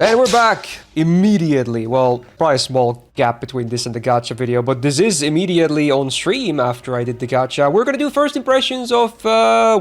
And we're back immediately. Well, probably a small gap between this and the gacha video, but this is immediately on stream after I did the gacha. We're gonna do first impressions of,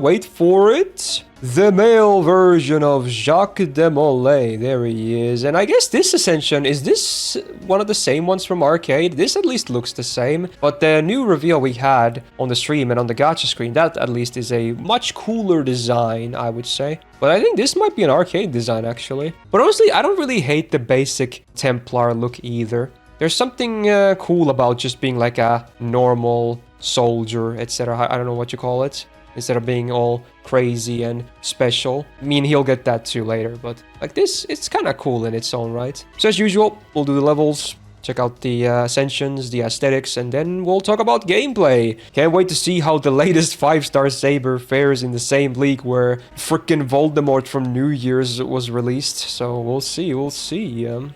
wait for it, the male version of Jacques de Molay. There he is. And I guess this Ascension, is this one of the same ones from Arcade? This at least looks the same, but the new reveal we had on the stream and on the gacha screen, that at least is a much cooler design, I would say. But I think this might be an Arcade design, actually. But honestly, I don't really hate the basic Templar look either. There's something cool about just being like a normal soldier, etc. I don't know what you call it. Instead of being all crazy and special. I mean, he'll get that too later, but like this, it's kind of cool in its own right. So as usual, we'll do the levels, check out the Ascensions, the Aesthetics, and then we'll talk about gameplay. Can't wait to see how the latest 5-star Saber fares in the same league where frickin' Voldemort from New Year's was released. So we'll see, we'll see. I'm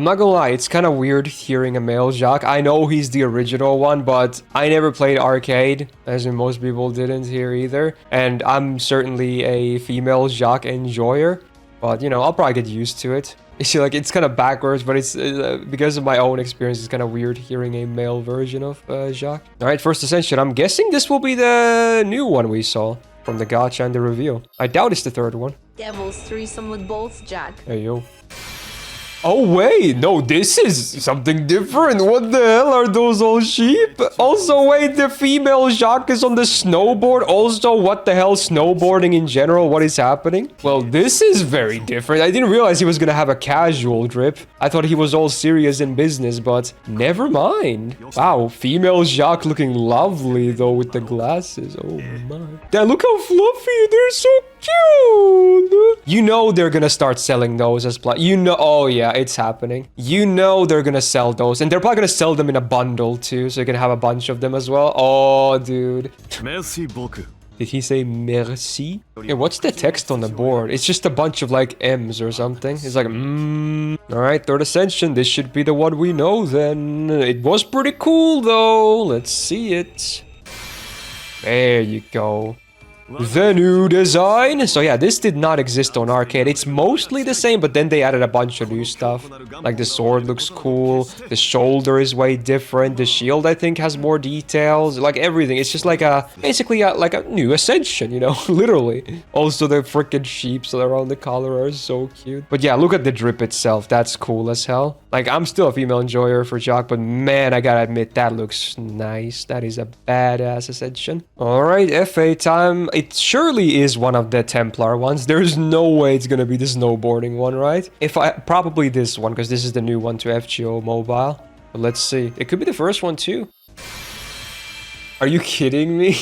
not gonna lie, it's kind of weird hearing a male Jacques. I know he's the original one, but I never played Arcade, as in most people didn't here either. And I'm certainly a female Jacques enjoyer, but you know, I'll probably get used to it. You see, like, it's kind of backwards, but it's because of my own experience, it's kind of weird hearing a male version of Jacques. Alright, first Ascension. I'm guessing this will be the new one we saw from the gacha and the reveal. I doubt it's the third one. Devil's threesome with bolts, Jack. Hey, yo. Oh, wait. No, this is something different. What the hell are those old sheep? Also, wait, the female Jacques is on the snowboard. Also, what the hell, snowboarding in general? What is happening? Well, this is very different. I didn't realize he was gonna have a casual drip. I thought he was all serious in business, but never mind. Wow, female Jacques looking lovely, though, with the glasses. Oh, my. Damn, look how fluffy. They're so cute. You know they're gonna start selling those as you know. Oh, yeah. It's happening. You know they're gonna sell those, and they're probably gonna sell them in a bundle too, so you can have a bunch of them as well. Oh, dude. Merci beaucoup. Did he say merci? Yeah, what's the text on the board? It's just a bunch of like M's or something. It's like, Alright, third Ascension. This should be the one we know then. It was pretty cool though. Let's see it. There you go. The new design. So yeah, this did not exist on Arcade. It's mostly the same, but then they added a bunch of new stuff. Like the sword looks cool. The shoulder is way different. The shield, I think, has more details. Like everything. It's just like basically like a new Ascension, you know, literally. Also, the freaking sheeps around the collar are so cute. But yeah, look at the drip itself. That's cool as hell. Like, I'm still a female enjoyer for Jacques, but man, I gotta admit, that looks nice. That is a badass Ascension. Alright, FA time. It surely is one of the Templar ones. There's no way it's gonna be the snowboarding one, right? Probably this one, because this is the new one to FGO Mobile. But let's see. It could be the first one too. Are you kidding me?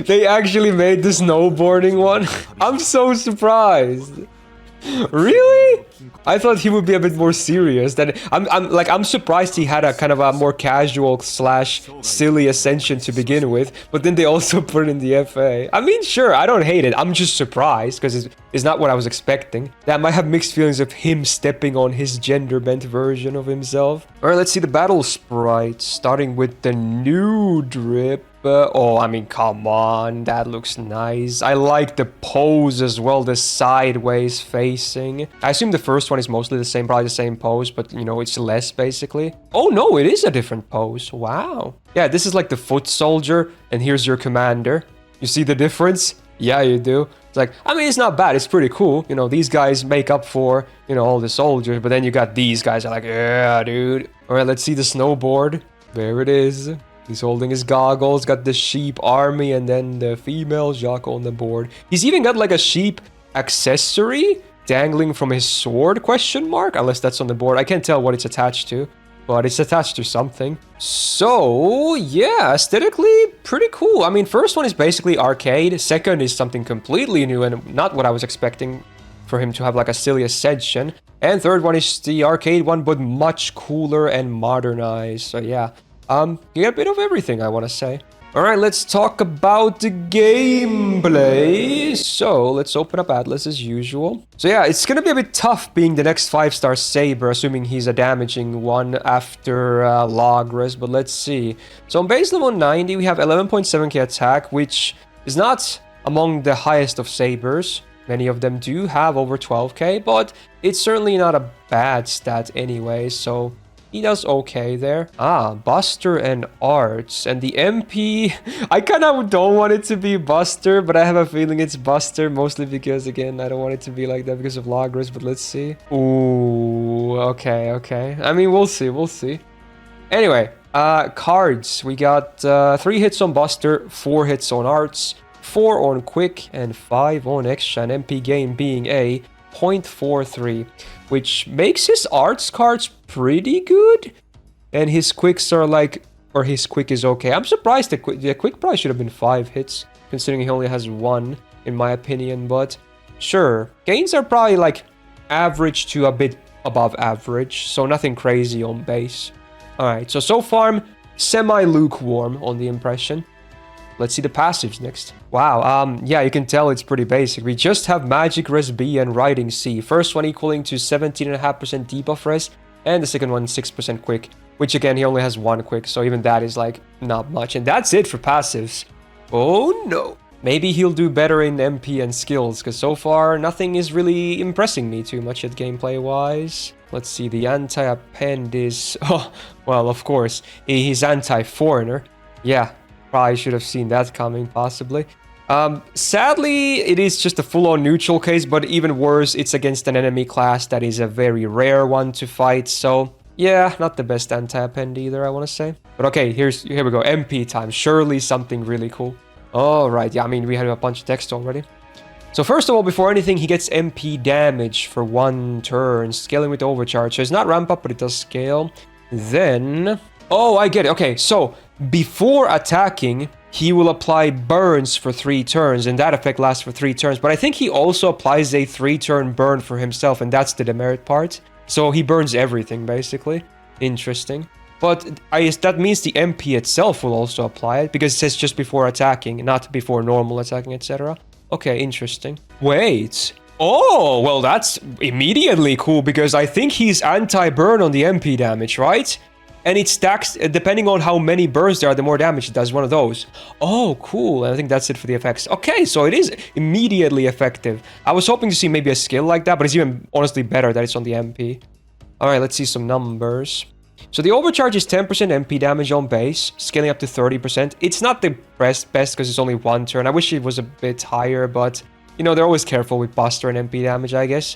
They actually made the snowboarding one? I'm so surprised. Really? I thought he would be a bit more serious. I'm surprised he had a kind of a more casual / silly Ascension to begin with, but then they also put it in the FA. I mean, sure, I don't hate it. I'm just surprised because it's not what I was expecting. I might have mixed feelings of him stepping on his gender-bent version of himself. All right, let's see the battle sprites, starting with the new drip. Oh, I mean, come on, that looks nice. I like the pose as well, the sideways facing. I assume the first one is mostly the same, probably the same pose, but, you know, it's less, basically. Oh, no, it is a different pose. Wow. Yeah, this is like the foot soldier, and here's your commander. You see the difference? Yeah, you do. It's like, I mean, it's not bad. It's pretty cool. You know, these guys make up for, you know, all the soldiers, but then you got these guys are like, yeah, dude. All right, let's see the snowboard. There it is. He's holding his goggles, got the sheep army, and then the female Jacques on the board. He's even got like a sheep accessory dangling from his sword, question mark? Unless that's on the board. I can't tell what it's attached to, but it's attached to something. So, yeah, aesthetically, pretty cool. I mean, first one is basically Arcade. Second is something completely new and not what I was expecting for him to have like a silly Ascension. And third one is the Arcade one, but much cooler and modernized. So, yeah. You get a bit of everything, I want to say. Alright, let's talk about the gameplay. So, let's open up Atlas as usual. So yeah, it's gonna be a bit tough being the next 5-star Saber, assuming he's a damaging one after Logres, but let's see. So on base level 90, we have 11.7k attack, which is not among the highest of Sabers. Many of them do have over 12k, but it's certainly not a bad stat anyway, so he does okay there. Ah, Buster and Arts. And the MP, I kind of don't want it to be Buster, but I have a feeling it's Buster, mostly because, again, I don't want it to be like that because of Lagras, but let's see. Ooh, okay. I mean, we'll see. Anyway, cards. We got 3 hits on Buster, 4 hits on Arts, 4 on Quick, and 5 on Extra, and MP gain being a 0.43, which makes his Arts cards pretty good, and his Quicks are like, or his Quick is okay. I'm surprised the Quick probably should have been 5 hits, considering he only has 1, in my opinion, but sure. Gains are probably like average to a bit above average, so nothing crazy on base. Alright, so far I'm semi-lukewarm on the impression. Let's see the passives next. Wow, yeah, you can tell it's pretty basic. We just have Magic Res B and Writing C. First one equaling to 17.5% debuff res, and the second one 6% quick. Which again, he only has 1 quick, so even that is like not much. And that's it for passives. Oh no. Maybe he'll do better in MP and skills, because so far nothing is really impressing me too much at gameplay-wise. Let's see, the anti-append is... Oh, well, of course, he's anti-foreigner. Yeah, probably should have seen that coming, possibly. Sadly, it is just a full-on neutral case, but even worse, it's against an enemy class that is a very rare one to fight, so... Yeah, not the best anti-append either, I want to say. But okay, here we go, MP time. Surely something really cool. Alright, yeah, I mean, we had a bunch of text already. So first of all, before anything, he gets MP damage for 1 turn, scaling with overcharge. So it's not ramp up, but it does scale. Then... Oh, I get it. Okay, so before attacking, he will apply burns for 3 turns, and that effect lasts for 3 turns. But I think he also applies a 3-turn burn for himself, and that's the demerit part. So he burns everything, basically. Interesting. But that means the MP itself will also apply it, because it says just before attacking, not before normal attacking, etc. Okay, interesting. Wait. Oh, well, that's immediately cool, because I think he's anti-burn on the MP damage, right? And it stacks, depending on how many burns there are, the more damage it does, one of those. Oh, cool. And I think that's it for the effects. Okay, so it is immediately effective. I was hoping to see maybe a skill like that, but it's even honestly better that it's on the MP. Alright, let's see some numbers. So the overcharge is 10% MP damage on base, scaling up to 30%. It's not the best because it's only 1 turn. I wish it was a bit higher, but, you know, they're always careful with Buster and MP damage, I guess.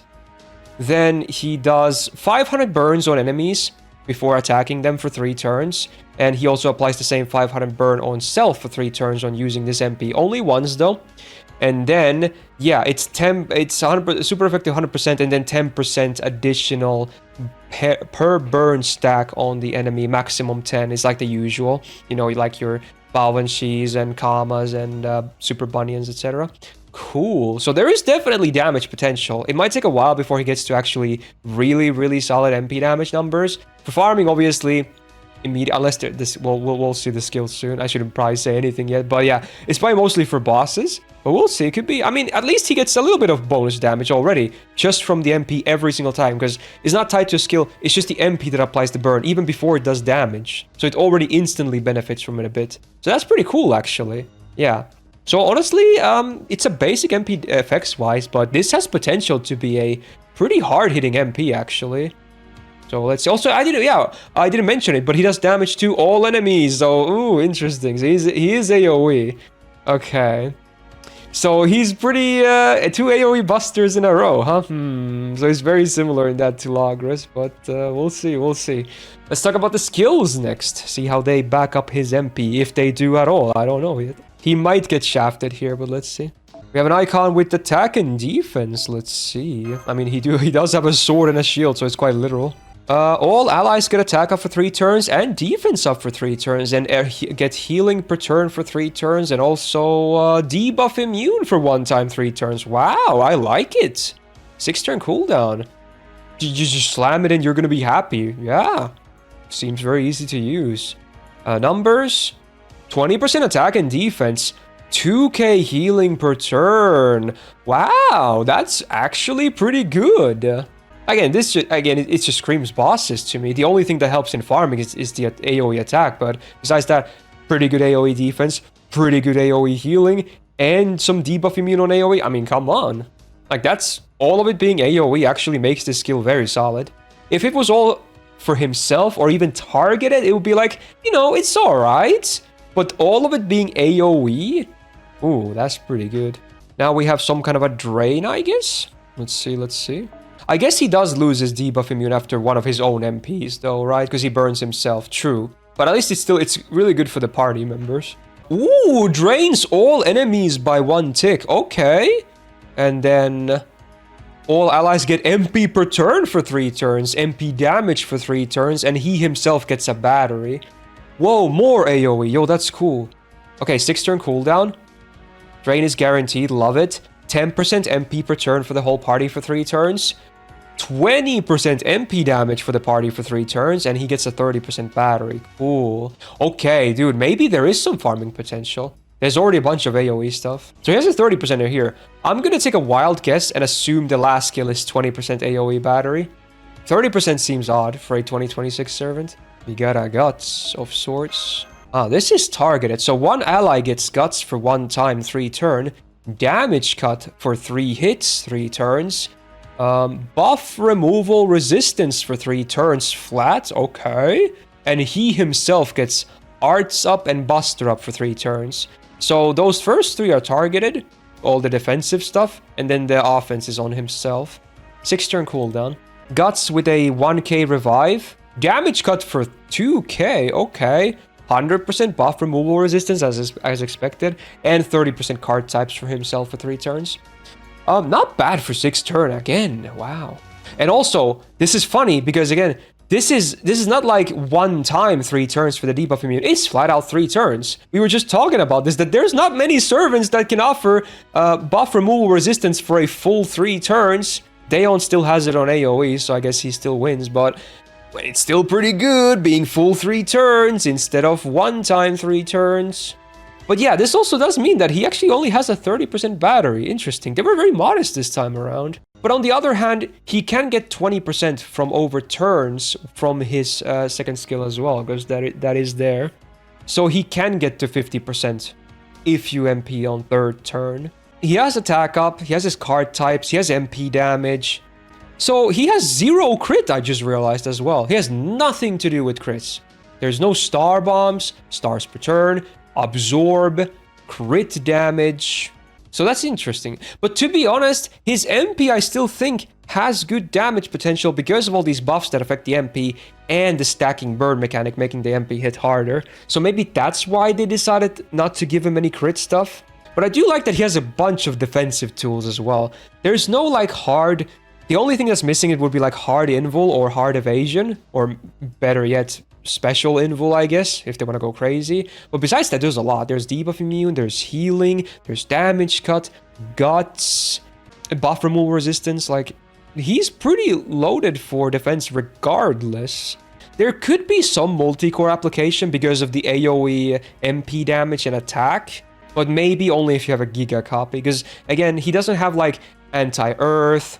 Then he does 500 burns on enemies before attacking them for 3 turns. And he also applies the same 500 burn on self for 3 turns on using this MP. Only once, though. And then, yeah, it's 100%, super effective 100%, and then 10% additional per burn stack on the enemy. Maximum 10 is like the usual. You know, like your Balvanshis and Kamas and Super Bunions, etc. Cool. So there is definitely damage potential. It might take a while before he gets to actually really solid MP damage numbers. For farming, obviously... unless this, we'll see the skills soon. I shouldn't probably say anything yet, but yeah, it's probably mostly for bosses. But we'll see. It could be. I mean, at least he gets a little bit of bonus damage already, just from the MP every single time, because it's not tied to a skill. It's just the MP that applies the burn, even before it does damage. So it already instantly benefits from it a bit. So that's pretty cool, actually. Yeah. So honestly, it's a basic MP effects wise, but this has potential to be a pretty hard hitting MP, actually. So let's see. Also, I didn't mention it, but he does damage to all enemies. So, ooh, interesting. So he is AoE. Okay. So he's pretty, 2 AoE busters in a row, huh? So he's very similar in that to Lagras, but we'll see. Let's talk about the skills next. See how they back up his MP, if they do at all. I don't know yet. He might get shafted here, but let's see. We have an icon with attack and defense. Let's see. I mean, he does have a sword and a shield, so it's quite literal. All allies get attack up for 3 turns and defense up for 3 turns, and get healing per turn for 3 turns, and also debuff immune for 1 time 3 turns. Wow, I like it. 6-turn cooldown. You just slam it and you're gonna be happy. Yeah, seems very easy to use. Numbers: 20% attack and defense, 2k healing per turn. Wow, that's actually pretty good. Again, it just screams bosses to me. The only thing that helps in farming is the AoE attack, but besides that, pretty good AoE defense, pretty good AoE healing, and some debuff immune on AoE. I mean, come on. Like, that's all of it being AoE actually makes this skill very solid. If it was all for himself or even targeted, it would be like, you know, it's alright. But all of it being AoE, ooh, that's pretty good. Now we have some kind of a drain, I guess. Let's see. I guess he does lose his debuff immune after one of his own MPs, though, right? Because he burns himself, true. But at least it's really good for the party members. Ooh, drains all enemies by 1 tick. Okay. And then all allies get MP per turn for 3 turns, MP damage for 3 turns, and he himself gets a battery. Whoa, more AoE. Yo, that's cool. Okay, 6-turn cooldown. Drain is guaranteed. Love it. 10% MP per turn for the whole party for 3 turns. 20% MP damage for the party for 3 turns, and he gets a 30% battery. Cool. Okay, dude, maybe there is some farming potential. There's already a bunch of AoE stuff. So he has a 30% here. I'm gonna take a wild guess and assume the last skill is 20% AoE battery. 30% seems odd for a 2026 servant. We got a guts of sorts. Ah, this is targeted. So one ally gets guts for 1 time, 3 turn. Damage cut for 3 hits, 3 turns. Buff removal resistance for 3 turns flat, okay. And he himself gets arts up and buster up for 3 turns. So those first 3 are targeted, all the defensive stuff, and then the offense is on himself. 6-turn cooldown. Guts with a 1k revive. Damage cut for 2k, okay. 100% buff removal resistance as expected, and 30% card types for himself for 3 turns. Not bad for 6 turn again. Wow. And also, this is funny because again, this is not like 1 time 3 turns for the debuff immune. It's flat out 3 turns. We were just talking about this, that there's not many servants that can offer buff removal resistance for a full 3 turns. Daeon still has it on AoE, so I guess he still wins, but it's still pretty good being full 3 turns instead of 1 time 3 turns. But yeah, this also does mean that he actually only has a 30% battery. Interesting. They were very modest this time around. But on the other hand, he can get 20% from overturns from his second skill as well, because that is there. So he can get to 50% if you MP on 3rd turn. He has attack up, he has his card types, he has MP damage. So he has 0 crit, I just realized as well. He has nothing to do with crits. There's no star bombs, stars per turn, absorb, crit damage. So that's interesting. But to be honest, his MP I still think has good damage potential because of all these buffs that affect the MP and the stacking burn mechanic making the MP hit harder. So maybe that's why they decided not to give him any crit stuff. But I do like that he has a bunch of defensive tools as well. There's no like hard... The only thing that's missing it would be like hard invul or hard evasion, or better yet, special invul, I guess, if they want to go crazy. But besides that, there's a lot. There's debuff immune, there's healing, there's damage cut, guts, buff removal resistance. Like, he's pretty loaded for defense regardless. There could be some multi-core application because of the AoE MP damage and attack, but maybe only if you have a Giga copy. Because, again, he doesn't have, like, anti-earth,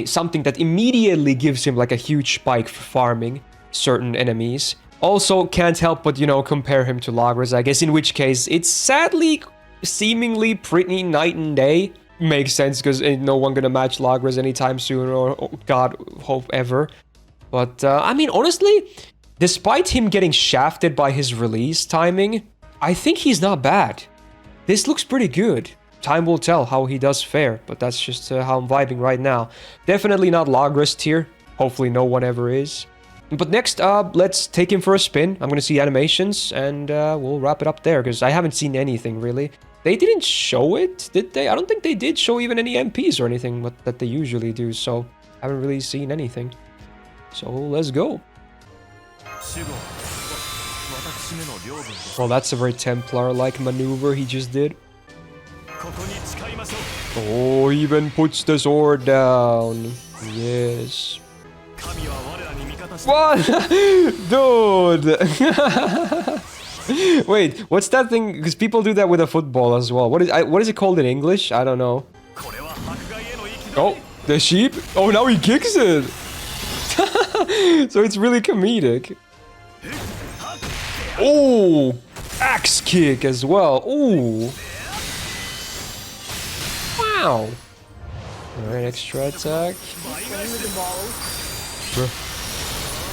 something that immediately gives him, like, a huge spike for farming certain enemies. Also, can't help but, you know, compare him to Lagras, I guess, in which case it's sadly, seemingly pretty night and day. Makes sense, because ain't no one gonna match Lagras anytime soon, or God, hope ever. But, I mean, honestly, despite him getting shafted by his release timing, I think he's not bad. This looks pretty good. Time will tell how he does fare, but that's just how I'm vibing right now. Definitely not Lagras tier. Hopefully no one ever is. But next up, let's take him for a spin. I'm gonna see animations, and we'll wrap it up there, because I haven't seen anything, really. They didn't show it, did they? I don't think they did show even any MPs or anything that they usually do, so I haven't really seen anything. So, let's go. Well, that's a very Templar-like maneuver he just did. Oh, he even puts the sword down. Yes. What? Dude! Wait, what's that thing? Because people do that with a football as well. What is it called in English? I don't know. Oh, the sheep? Oh, now he kicks it! So it's really comedic. Oh! Axe kick as well. Ooh! Ow! Alright, extra attack. Playing with the balls.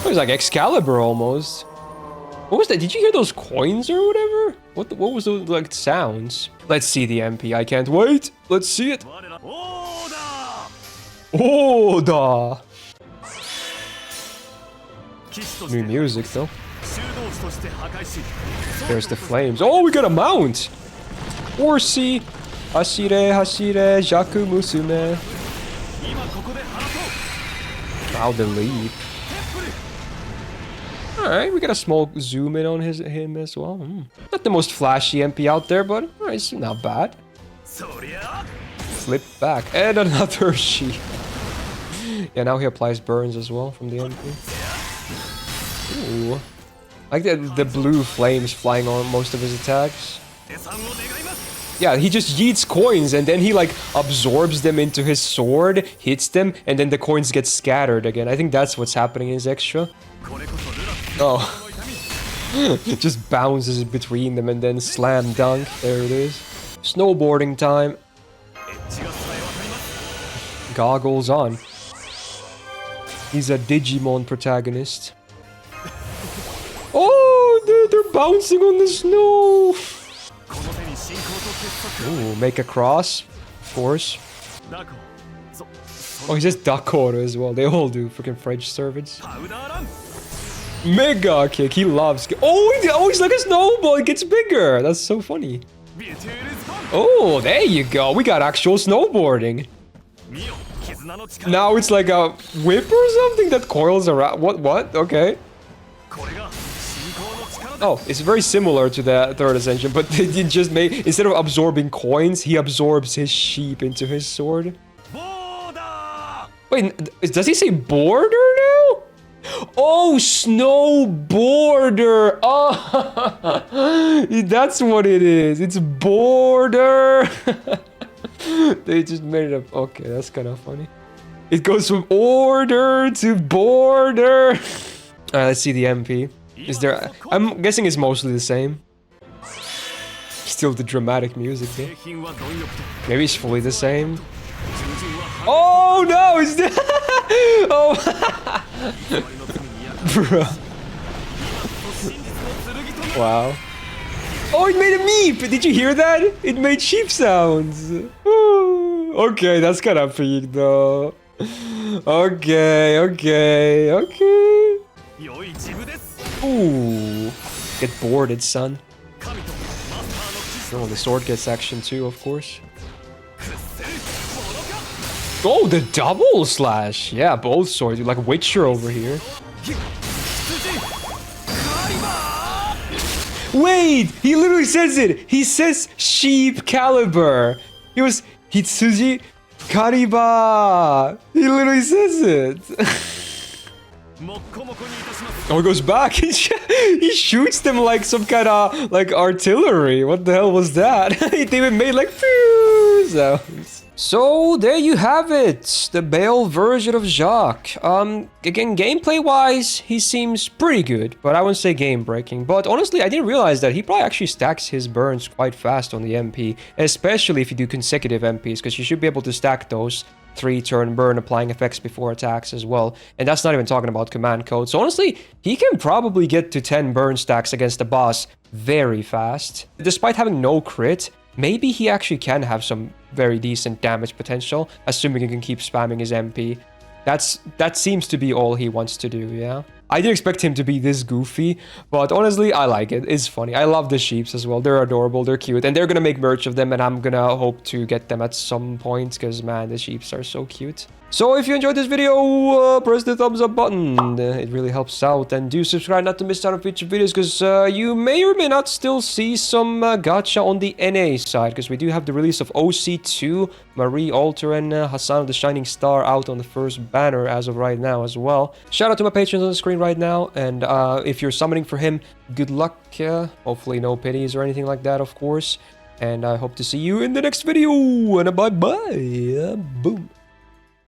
It was like Excalibur almost. What was that? Did you hear those coins or whatever? What was those like sounds? Let's see the MP. I can't wait. Let's see it. Oda! New music though. There's the flames. Oh, we got a mount! Horsey! Hashire, hashire, Jaku musume. Wow, the leap. Alright, we got a small zoom in on him as well. Not the most flashy MP out there, but alright, it's not bad. Flip back. And another sheep. Yeah, now he applies burns as well from the MP. Ooh. I like the blue flames flying on most of his attacks. Yeah, he just yeets coins and then he like absorbs them into his sword, hits them, and then the coins get scattered again. I think that's what's happening in his extra. Oh. Just bounces between them and then slam dunk. There it is. Snowboarding time. Goggles on. He's a Digimon protagonist. Oh, they're bouncing on the snow. Ooh, make a cross, of course. Oh, he says Dakoro as well. They all do, freaking French servants. Mega kick, he loves. Oh, he's like a snowball. It gets bigger. That's so funny. Oh, there you go. We got actual snowboarding. Now it's like a whip or something that coils around. What? Okay. Oh, it's very similar to the third ascension, but they just made, instead of absorbing coins, he absorbs his sheep into his sword. Wait, does he say border now? Oh, snowboarder. Oh, that's what it is. It's border. They just made it up. Okay, that's kind of funny. It goes from order to border. Alright, let's see the MP. Is there... I'm guessing it's mostly the same. Still the dramatic music though. Maybe it's fully the same. Oh no! It's the... Oh! Bro. Wow. Oh, it made a meep! Did you hear that? It made sheep sounds. Ooh. Okay, that's kind of peak though. Okay. Ooh. Get boarded, son. Oh, the sword gets action too, of course. Oh, the double slash! Yeah, both swords. Like Witcher over here. Wait! He literally says it! He says Sheep Caliber! He was Hitsuji Kariba! He literally says it! Oh, he goes back! He shoots them like some kind of like artillery! What the hell was that? It even made like phew sounds. So there you have it, the Bale version of Jacques. Again, gameplay-wise, he seems pretty good, but I wouldn't say game-breaking. But honestly, I didn't realize that he probably actually stacks his burns quite fast on the MP, especially if you do consecutive MPs, because you should be able to stack those 3-turn burn applying effects before attacks as well. And that's not even talking about command code. So honestly, he can probably get to 10 burn stacks against the boss very fast. Despite having no crit, maybe he actually can have some very decent damage potential, assuming he can keep spamming his MP. That seems to be all he wants to do, yeah? I didn't expect him to be this goofy, but honestly, I like it. It's funny. I love the sheeps as well. They're adorable, they're cute, and they're gonna make merch of them, and I'm gonna hope to get them at some point, because man, the sheeps are so cute. So if you enjoyed this video, press the thumbs up button. It really helps out. And do subscribe not to miss out on future videos, because you may or may not still see some gacha on the NA side, because we do have the release of OC2, Marie Alter, and Hassan of the Shining Star out on the first banner as of right now as well. Shout out to my patrons on the screen right now. And if you're summoning for him, good luck. Hopefully no pities or anything like that, of course. And I hope to see you in the next video. And bye-bye. Boom.